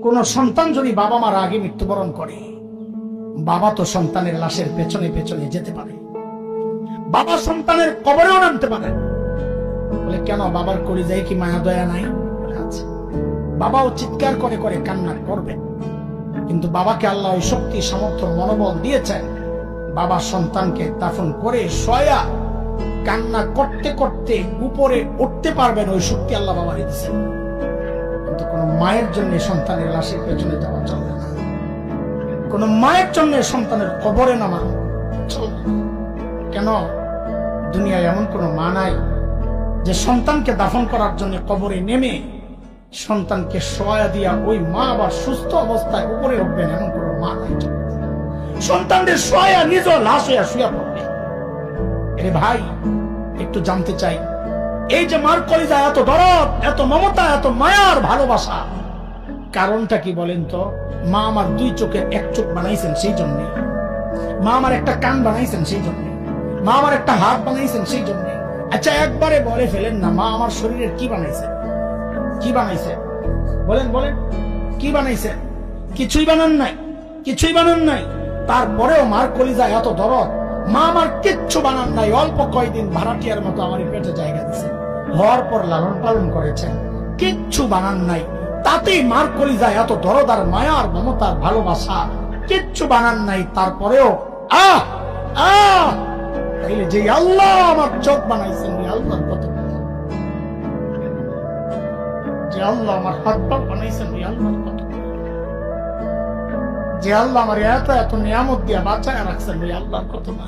কোন সন্তান যদি বাবা মার আগে মৃত্যুবরণ করে, বাবা তো সন্তানের লাশের পেছনে পেছনে যেতে পারে, বাবা সন্তানের কবরেও নামতে পারে। বলে কেন, বাবার কলিজায় কি মায়া দয়া নাই? আছে। বাবাও চিৎকার করে করে কান্না করবে, কিন্তু বাবাকে আল্লাহ ওই শক্তি সামর্থ্য মনোবল দিয়েছেন, বাবা সন্তানকে দাফন করে শোয়া কান্না করতে করতে উপরে উঠতে পারবেন, ওই শক্তি আল্লাহ বাবা দিয়েছেন। কিন্তু কোন মায়ের জন্য সন্তানের লাশের পেছনে যাওয়া চলবে না, কোন মায়ের জন্য সন্তানের কবরে নামা চলবে না। কেন, দুনিয়ায় এমন কোন মা নাই যে সন্তানকে দাফন করার জন্য কবরে নেমে সন্তানকে শোয়া দিয়া ওই মা আবার সুস্থ অবস্থায় উপরে উঠবেন, এমন কোন মা নাই। সন্তানদের শোয়া নিজ লাশ হইয়া শুয়া পড়বে। এরে ভাই, একটু জানতে চাই, এই যে মার কলিজা এত দরদ, এত মমতা, এত মায়ার ভালোবাসা, কারণটা কি বলেন তো? মা আমার দুই চোখের এক চোখ বানাইছেন সেই জন্য, মা আমার একটা কান বানাইছেন সেই জন্য, মা আমার একটা হাত বানাইছেন সেই জন্য। আচ্ছা একবারে বলে ফেলেন না, মা আমার শরীরের কি বানাইছে? কি বানাইছে বলেন, বলেন কি বানাইছে? কিছুই বানান নাই, কিছুই বানান নাই। তারপরেও মার কলিজা এত দরদ, মা আমার কিচ্ছু বানান নাই, অল্প কয়দিন ভাড়াটিয়ার মতো আমার পেটে জায়গা দিয়েছে, হওয়ার পর লালন পালন করেছেন, কিচ্ছু বানান নাই। তাতেই মার কলিজা এত দরদ আর মায়ার মমতার ভালোবাসা, কিচ্ছু বানান নাই। তারপরেও আহ আহ তাইলে যে আল্লাহ আমার চোখ বানাইছেন, ওই আল্লাহর কত, যে আল্লাহ আমার হাত পা বানাইছেন, ওই আল্লাহর কত, যে আল্লাহ আমার এত এত নিয়ামত দিয়া বাঁচায় রাখছেন, ওই আল্লাহর কত না।